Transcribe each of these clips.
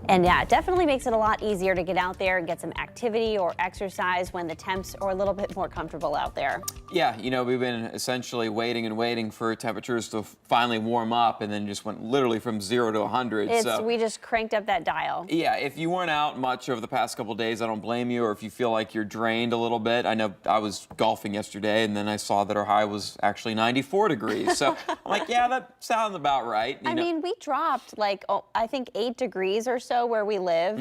And yeah, it definitely makes it a lot easier to get out there and get some activity or exercise when the temps are a little bit more comfortable out there. Yeah, we've been essentially waiting and waiting for temperatures to finally warm up, and then just went literally from 0 to 100. We just cranked up that dial. Yeah, if you weren't out much over the past couple of days, I don't blame you, or if you feel like you're drained a little bit. I know I was golfing yesterday, and then I saw that our high was actually 94 degrees. So I'm like, yeah, that sounds about right. I mean, we dropped like, I think 8 degrees or so where we live.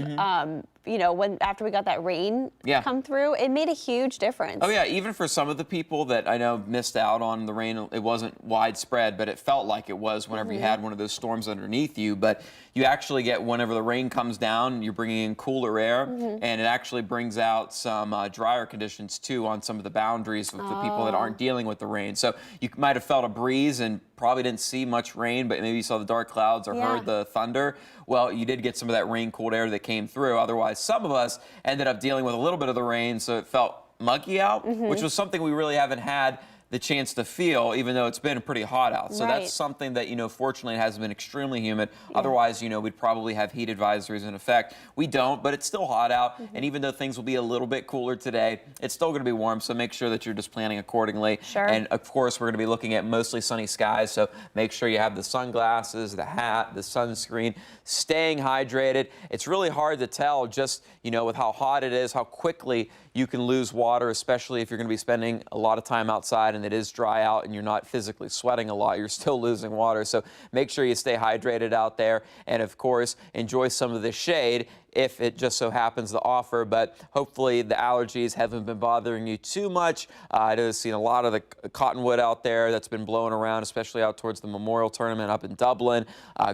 After we got that rain come through, it made a huge difference. Oh yeah, even for some of the people that I know missed out on the rain, it wasn't widespread, but it felt like it was whenever you had one of those storms underneath you. But you actually get, whenever the rain comes down, you're bringing in cooler air, and it actually brings out some drier conditions too on some of the boundaries with the people that aren't dealing with the rain. So you might have felt a breeze and probably didn't see much rain, but maybe you saw the dark clouds or heard the thunder. Well, you did get some of that rain-cooled air that came through. Otherwise, some of us ended up dealing with a little bit of the rain, so it felt muggy out, which was something we really haven't had the chance to feel, even though it's been pretty hot out. So that's something that, fortunately it hasn't been extremely humid. Otherwise, we'd probably have heat advisories in effect. We don't, but it's still hot out. And even though things will be a little bit cooler today, it's still going to be warm. So make sure that you're just planning accordingly. Sure. And of course, we're going to be looking at mostly sunny skies. So make sure you have the sunglasses, the hat, the sunscreen, staying hydrated. It's really hard to tell just, with how hot it is, how quickly you can lose water, especially if you're going to be spending a lot of time outside and it is dry out and you're not physically sweating a lot, you're still losing water. So make sure you stay hydrated out there, and of course enjoy some of the shade if it just so happens to offer. But hopefully the allergies haven't been bothering you too much. I know I've seen a lot of the cottonwood out there that's been blowing around, especially out towards the Memorial Tournament up in Dublin.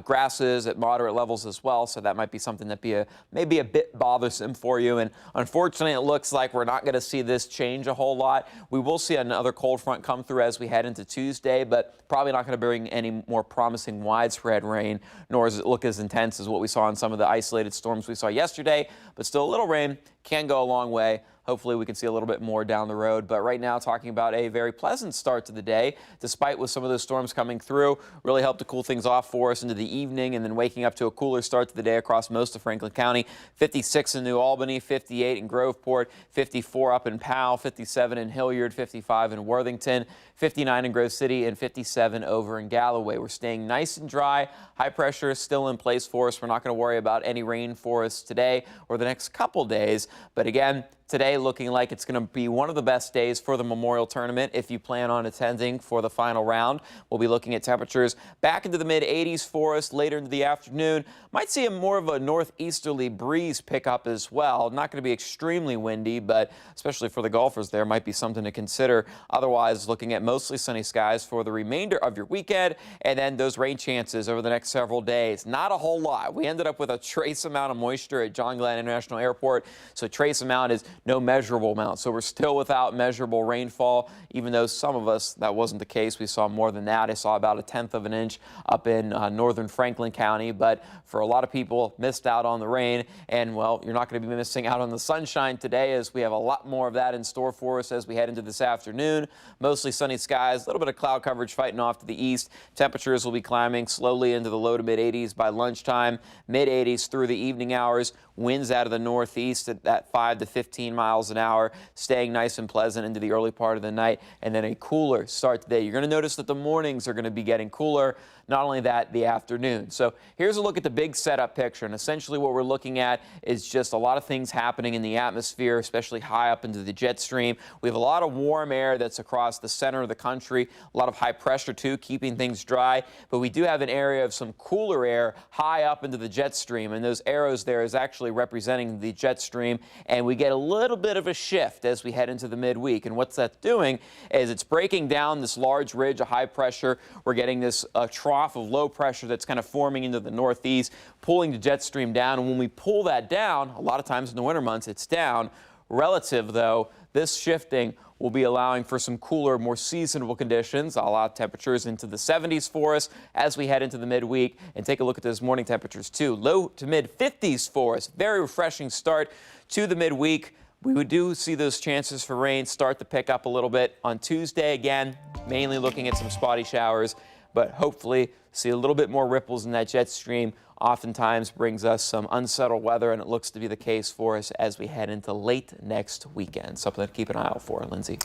Grasses at moderate levels as well, so that might be something that maybe a bit bothersome for you. And unfortunately, it looks like we're not going to see this change a whole lot. We will see another cold front come through as we head into Tuesday, but probably not going to bring any more promising widespread rain, nor does it look as intense as what we saw in some of the isolated storms we saw yesterday. But still, a little rain can go a long way. Hopefully we can see a little bit more down the road. But right now, talking about a very pleasant start to the day, despite with some of those storms coming through, really helped to cool things off for us into the evening, and then waking up to a cooler start to the day across most of Franklin County. 56 in New Albany, 58 in Groveport, 54 up in Powell, 57 in Hilliard, 55 in Worthington, 59 in Grove City, and 57 over in Galloway. We're staying nice and dry. High pressure is still in place for us. We're not going to worry about any rain for us today or the next couple days. But again, today looking like it's going to be one of the best days for the Memorial Tournament if you plan on attending for the final round. We'll be looking at temperatures back into the mid-80s for us later into the afternoon. Might see more of a northeasterly breeze pick up as well. Not going to be extremely windy, but especially for the golfers there, might be something to consider. Otherwise, looking at mostly sunny skies for the remainder of your weekend, and then those rain chances over the next several days. Not a whole lot. We ended up with a trace amount of moisture at John Glenn International Airport, so trace amount is no measurable amount. So we're still without measurable rainfall, even though some of us, that wasn't the case. We saw more than that. I saw about 1/10 of an inch up in northern Franklin County, but for a lot of people, missed out on the rain. And well, you're not going to be missing out on the sunshine today, as we have a lot more of that in store for us as we head into this afternoon. Mostly sunny skies, a little bit of cloud coverage fighting off to the east. Temperatures will be climbing slowly into the low to mid-80s by lunchtime, mid-80s through the evening hours. Winds out of the northeast at that 5 to 15 miles an hour, staying nice and pleasant into the early part of the night, and then a cooler start today. You're going to notice that the mornings are going to be getting cooler. Not only that, the afternoon. So here's a look at the big setup picture, and essentially what we're looking at is just a lot of things happening in the atmosphere, especially high up into the jet stream. We have a lot of warm air that's across the center of the country, a lot of high pressure too, keeping things dry, but we do have an area of some cooler air high up into the jet stream, and those arrows there is actually representing the jet stream, and we get a little bit of a shift as we head into the midweek. And what that's doing is it's breaking down this large ridge of high pressure. We're getting this trough of low pressure that's kind of forming into the northeast, pulling the jet stream down. And when we pull that down, a lot of times in the winter months, it's down. Relative, though, this shifting will be allowing for some cooler, more seasonable conditions. I'll allow temperatures into the 70s for us as we head into the midweek. And take a look at those morning temperatures, too. Low to mid 50s for us. Very refreshing start to the midweek. We do see those chances for rain start to pick up a little bit on Tuesday. Again, mainly looking at some spotty showers. but hopefully see a little bit more ripples in that jet stream. Oftentimes brings us some unsettled weather, and it looks to be the case for us as we head into late next weekend. Something to keep an eye out for, Lindsay.